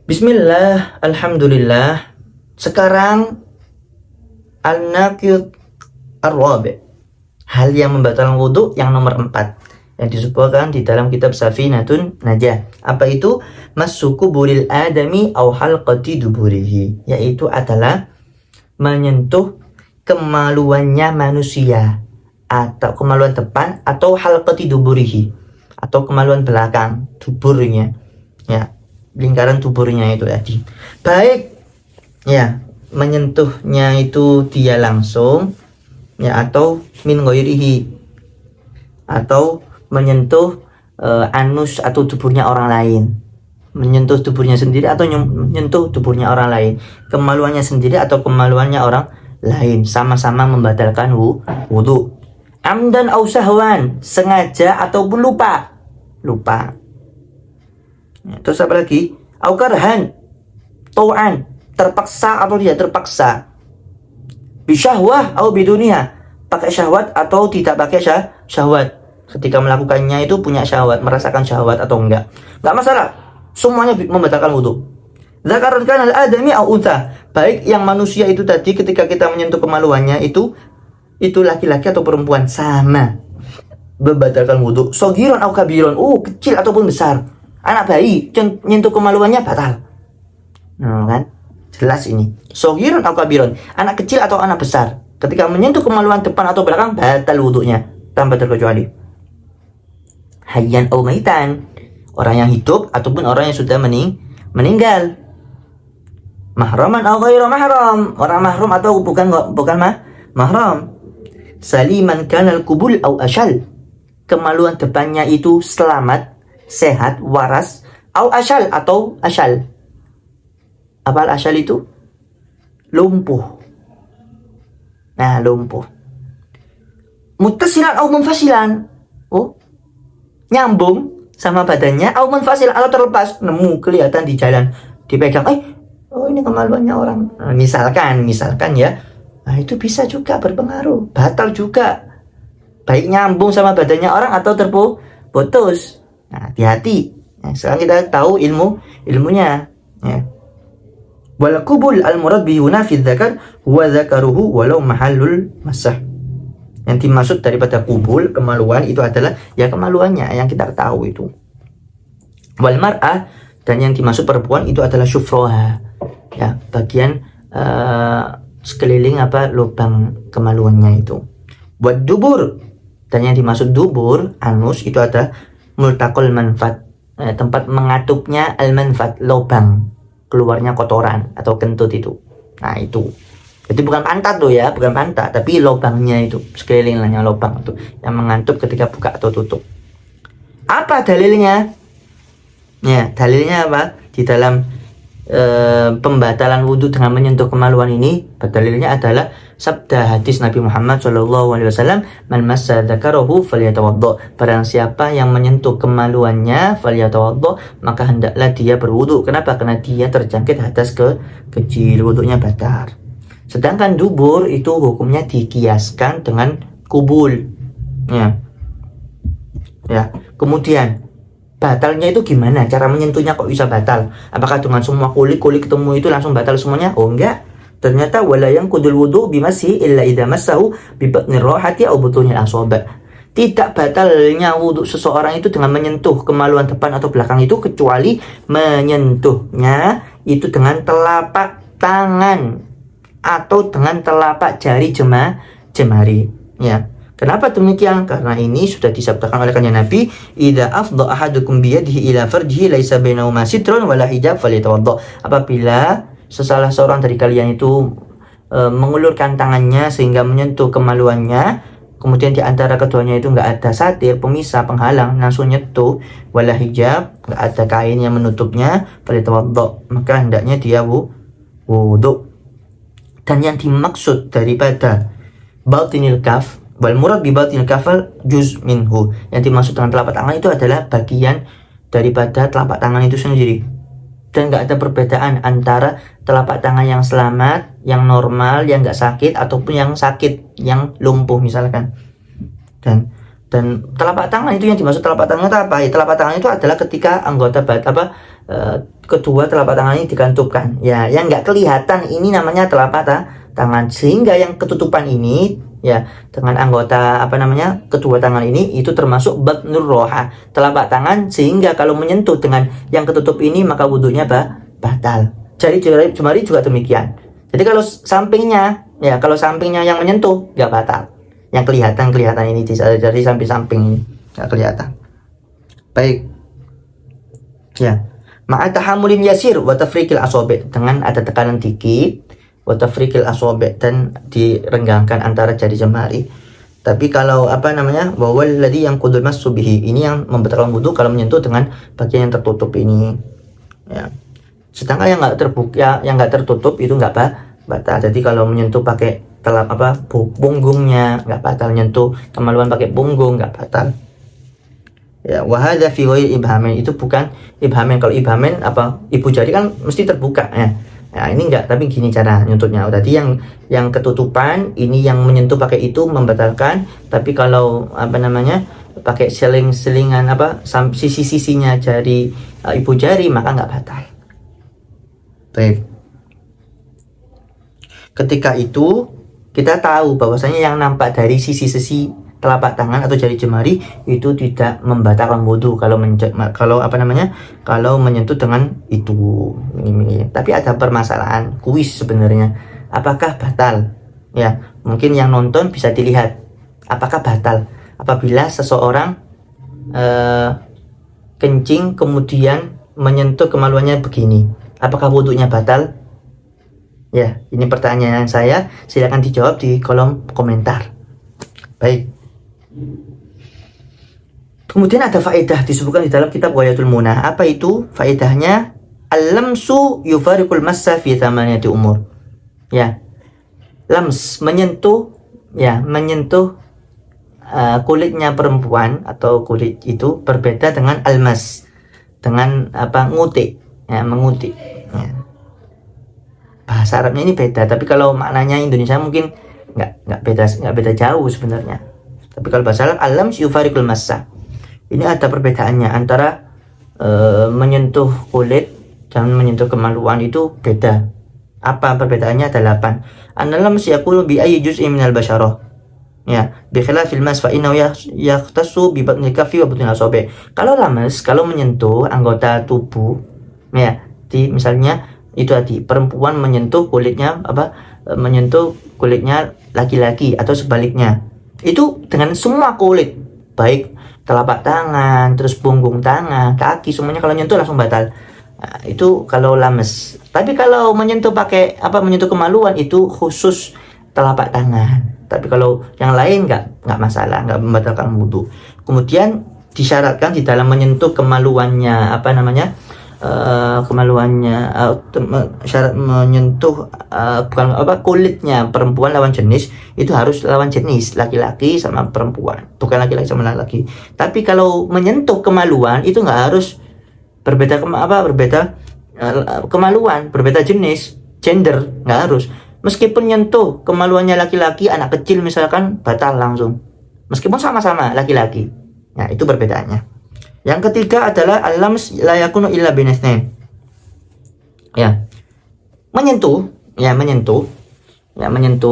Bismillah, alhamdulillah. Sekarang Al-Naqid Ar-Rabi', hal yang membatalkan wudhu yang nomor 4 yang disebutkan di dalam kitab Safinatun Najah. Apa itu? Massuku buril adami au halqati duburihi, yaitu adalah menyentuh kemaluannya manusia atau kemaluan depan atau halqati duburihi atau kemaluan belakang duburnya, ya, lingkaran tuburnya itu tadi. Baik, ya, menyentuhnya itu dia langsung, ya, atau min ghairihi, atau menyentuh anus atau tuburnya orang lain, menyentuh tuburnya sendiri atau menyentuh tuburnya orang lain, kemaluannya sendiri atau kemaluannya orang lain, sama-sama membatalkan wudhu. Amdan au sahwan, sengaja ataupun lupa. Ya, terus apa lagi? Au karhan, tau'an, terpaksa atau tidak terpaksa. Bisyahwah au biduniha, pakai syahwat atau tidak pakai syahwat. Ketika melakukannya itu punya syahwat, merasakan syahwat atau enggak masalah, semuanya membatalkan wudhu. Zakarun kana al-adami au untha, baik yang manusia itu tadi ketika kita menyentuh kemaluannya itu laki-laki atau perempuan, sama membatalkan wudhu. Sogiron au kabiron, kecil ataupun besar. Anak bayi nyentuh kemaluannya batal. Kan? Jelas ini. Sogiron au kabiron, anak kecil atau anak besar, ketika menyentuh kemaluan depan atau belakang batal wudhunya tanpa terkecuali. Hayyan au maitan, orang yang hidup ataupun orang yang sudah meninggal. Mahraman au ghairu mahram, orang mahram atau bukan mahram. Saliman kanal kubul au asyal, kemaluan depannya itu selamat, sehat, waras, au asyal atau asyal. Apa asyal itu? Lumpuh. Nah, lumpuh. Muttasilan au munfasilan, nyambung sama badannya, au munfasilan atau terlepas, nemu kelihatan di jalan, dipegang, ini kemaluannya orang. Nah, misalkan ya. Nah, itu bisa juga berpengaruh, batal juga. Baik nyambung sama badannya orang atau terputus. Nah, hati-hati. Nah, sekarang kita tahu ilmunya. Ya. Wal kubul al murad bihuna fi dzakar huwa dzakaruhu walau mahallul masah. Yang dimaksud daripada kubul, kemaluan, itu adalah ya kemaluannya yang kita tahu itu. Wal mar'ah, dan yang dimaksud perempuan itu adalah syufroha, ya, bagian sekeliling lubang kemaluannya itu. Wad dubur, dan yang dimaksud dubur, anus, itu ada multaqul manfat, tempat mengatupnya al-manfat, lubang keluarnya kotoran atau kentut itu. Nah, itu. Jadi bukan pantat tuh ya, bukan pantat, tapi lubangnya itu, sekelilingnya lubang itu yang mengantup ketika buka atau tutup. Apa dalilnya? Ya, dalilnya apa? Di dalam pembatalan wudhu dengan menyentuh kemaluan ini, dalilnya adalah sabda hadis Nabi Muhammad SAW, man massa dzakarahu falyatawaddo, barang siapa yang menyentuh kemaluannya falyatawaddo, maka hendaklah dia berwudhu. Kenapa? Karena dia terjangkit hadas kecil, wudhunya batal. Sedangkan dubur itu hukumnya dikiaskan dengan kubul, ya. Kemudian batalnya itu gimana? Cara menyentuhnya kok bisa batal? Apakah dengan semua kulit ketemu itu langsung batal semuanya? Oh, enggak. Ternyata wala yang kudul wudu bimasi illa idza massahu bi batnir rahati aw butunil asaba. Tidak batalnya wudu seseorang itu dengan menyentuh kemaluan depan atau belakang itu, kecuali menyentuhnya itu dengan telapak tangan atau dengan telapak jari jemari, ya. Kenapa demikian? Karena ini sudah disabdakan oleh kanjeng Nabi, idza afdha ahadukum biyadihi ila farjihi laisa bainahuma sitrun wala hijab falyatawaddo. Apabila salah seorang dari kalian itu mengulurkan tangannya sehingga menyentuh kemaluannya, kemudian di antara keduanya itu enggak ada satir, pemisah, penghalang, langsung nyentuh, wala hijab, enggak ada kain yang menutupnya, falyatawaddo, maka hendaknya dia wudu. Dan yang dimaksud daripada batinil kaf wal murad bi batinil kafal juz minhu, yang dimaksud dengan telapak tangan itu adalah bagian daripada telapak tangan itu sendiri. Dan nggak ada perbedaan antara telapak tangan yang selamat, yang normal, yang nggak sakit, ataupun yang sakit, yang lumpuh misalkan. Dan Dan telapak tangan itu yang dimaksud telapak tangan itu apa? Ya, telapak tangan itu adalah ketika anggota kedua telapak tangan ini dikantupkan. Ya, yang nggak kelihatan ini namanya telapak tangan. Sehingga yang ketutupan ini ya dengan anggota kedua tangan ini itu termasuk batnur roha, telapak tangan, sehingga kalau menyentuh dengan yang ketutup ini maka wudhunya batal. Jari jemari juga demikian. Jadi kalau sampingnya yang menyentuh nggak batal. Yang kelihatan ini dari samping-samping ini nggak kelihatan. Baik. Ya. Ma'a tahammulin yasir wa tafriqil asabi', dengan ada tekanan dikit, wa tafriqil asabi', dan direnggangkan antara jari jemari. Tapi kalau wawal ladzi yanqudul massu bihi, ini yang membatalkan wudu kalau menyentuh dengan bagian yang tertutup ini. Ya. Sedangkan yang nggak tertutup itu nggak batal. Jadi kalau menyentuh pakai punggungnya nggak batal, nyentuh kemaluan pakai punggung nggak batal. Ya, wahada fi ghairi ibhamin, itu bukan ibhamin. Kalau ibhamin ibu jari kan mesti terbuka ya. Nah, ini enggak, tapi gini cara nyentuhnya. Tadi yang ketutupan, ini yang menyentuh pakai itu membatalkan. Tapi kalau pakai selingan sisi-sisinya jari ibu jari maka nggak batal. Baik. Ketika itu kita tahu bahwasanya yang nampak dari sisi-sisi telapak tangan atau jari jemari itu tidak membatalkan wudu kalau menyentuh dengan itu. Tapi ada permasalahan kuis sebenarnya, apakah batal? Ya, mungkin yang nonton bisa dilihat apakah batal apabila seseorang kencing kemudian menyentuh kemaluannya begini, apakah wudunya batal? Ya, ini pertanyaan saya, silakan dijawab di kolom komentar. Baik. Kemudian ada faedah disebutkan di dalam kitab Ghayatul Munah. Apa itu faedahnya? Al-lamsu yufariqul massa fi thamaniyati umur. Ya. Lams, menyentuh kulitnya perempuan atau kulit itu berbeda dengan almas, dengan ngutik, ya, mengutik. Ya. Bahasa Arabnya ini beda, tapi kalau maknanya Indonesia mungkin nggak beda jauh sebenarnya. Tapi kalau bahasa Arab alam yufariqul massa, ini ada perbedaannya antara menyentuh kulit dan menyentuh kemaluan itu beda. Apa perbedaannya? Ada 8. An-lam yakunu bi ayyi juz'in minal basyarah. Ya, bi khilafil mas fa innahu yahtassu bi batnil kaffi wa batnil asabi'. Kalau lamas, kalau menyentuh anggota tubuh, ya, misalnya itu tadi perempuan menyentuh kulitnya menyentuh kulitnya laki-laki atau sebaliknya, itu dengan semua kulit, baik telapak tangan, terus punggung tangan, kaki, semuanya kalau nyentuh langsung batal. Nah, itu kalau lames. Tapi kalau menyentuh menyentuh kemaluan itu khusus telapak tangan. Tapi kalau yang lain nggak masalah, nggak membatalkan wudu. Kemudian disyaratkan di dalam menyentuh kemaluannya syarat menyentuh kulitnya perempuan lawan jenis itu harus lawan jenis, laki-laki sama perempuan, bukan laki-laki sama laki. Tapi kalau menyentuh kemaluan itu nggak harus berbeda kemaluan, berbeda jenis, gender, nggak harus. Meskipun nyentuh kemaluannya laki-laki, anak kecil misalkan, batal langsung meskipun sama-sama laki-laki. Nah, itu perbedaannya. Yang ketiga adalah al-lams la yakunu illa binasnain. Ya. Menyentuh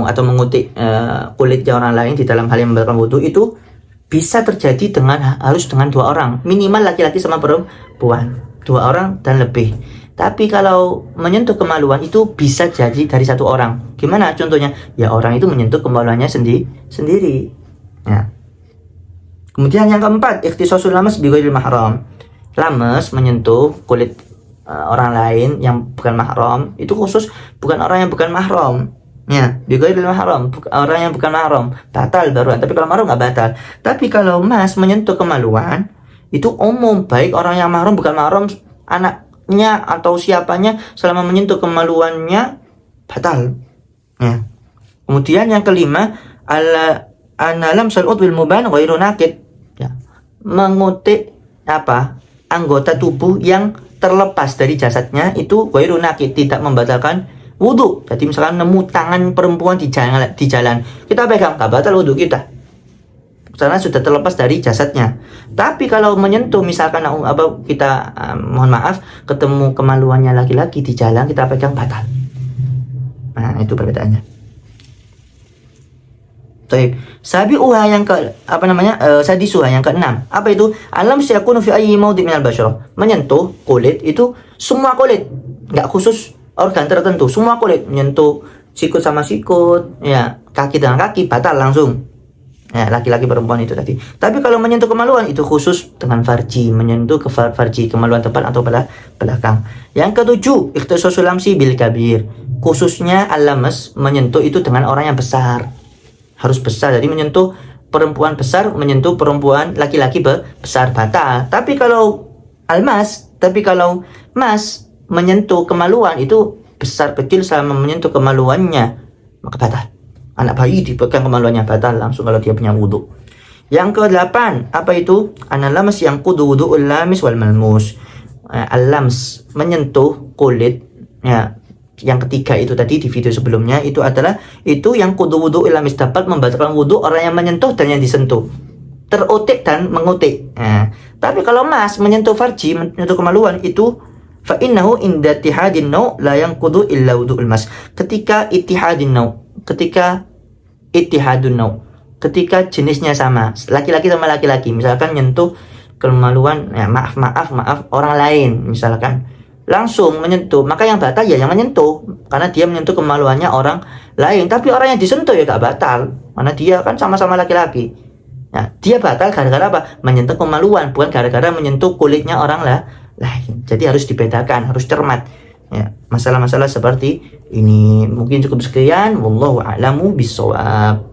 atau mengutik kulit orang lain di dalam hal yang membatalkan wudu itu bisa terjadi harus dengan 2 orang, minimal laki-laki sama perempuan, 2 orang dan lebih. Tapi kalau menyentuh kemaluan itu bisa jadi dari 1 orang. Gimana contohnya? Ya, orang itu menyentuh kemaluannya sendiri. Ya. Kemudian yang keempat, ikhtisasul lamas bi ghairil mahram. Lamas menyentuh kulit orang lain yang bukan mahram, itu khusus bukan orang yang bukan mahram. Ya, bi ghairil mahram, orang yang bukan mahram batal baruan. Tapi kalau mahram nggak batal. Tapi kalau mas menyentuh kemaluan itu umum, baik orang yang mahram bukan mahram, anaknya atau siapanya, selama menyentuh kemaluannya batal. Ya. Kemudian yang kelima, lamsul udwil muban ghairu naqid. Ya, mengutik anggota tubuh yang terlepas dari jasadnya itu ghairu naqid, tidak membatalkan wudu. Jadi misalkan nemu tangan perempuan di jalan, kita pegang, nggak batal wudu kita. karena sudah terlepas dari jasadnya. Tapi kalau menyentuh, misalkan kita mohon maaf ketemu kemaluannya laki-laki di jalan, kita pegang, batal. Nah, itu perbedaannya. Baik, sabi'uha yang ke sadisuha yang keenam. Apa itu? Alam syakunu fi ayyi maudhi minal basyarah. Menyentuh kulit itu semua kulit, nggak khusus organ tertentu, semua kulit. Menyentuh sikut sama sikut, ya, kaki dengan kaki, batal langsung. Ya, laki-laki perempuan itu tadi. Tapi kalau menyentuh kemaluan itu khusus dengan farji, menyentuh ke farji, kemaluan depan atau belakang. Yang ketujuh, ikhtisasul lamsi bil kabir. Khususnya al-lamas, menyentuh itu dengan orang yang besar. Harus besar. Jadi menyentuh perempuan besar, menyentuh perempuan laki-laki besar, batal. Tapi kalau mas menyentuh kemaluan itu besar kecil sama menyentuh kemaluannya, maka batal. Anak bayi dipegang kemaluannya, batal langsung kalau dia punya wudhu. Yang ke-8, apa itu? An-lamas yang kudu wudhu'ul lamis wal malmus. Al-lams, menyentuh kulit, ya. Yang ketiga itu tadi di video sebelumnya itu adalah itu yang kudu wudhu'ul lamis, dapat membatalkan wudhu orang yang menyentuh dan yang disentuh, terutik dan mengutik. Nah, tapi kalau mas menyentuh farji, menyentuh kemaluan itu fa innahu inda ittihadin naw la yanqudu illa wudhu'ul mas. Ketika ittihadun naw, ketika jenisnya sama, laki-laki sama laki-laki, misalkan nyentuh kemaluan, ya, maaf orang lain misalkan, langsung menyentuh, maka yang batal ya yang menyentuh, karena dia menyentuh kemaluannya orang lain. Tapi orang yang disentuh ya gak batal, karena dia kan sama-sama laki-laki. Nah, dia batal gara-gara apa? Menyentuh kemaluan, bukan gara-gara menyentuh kulitnya orang lain. Jadi harus dibedakan, harus cermat. Ya, masalah-masalah seperti ini. Mungkin cukup sekian. Wallahu a'lamu bishawab.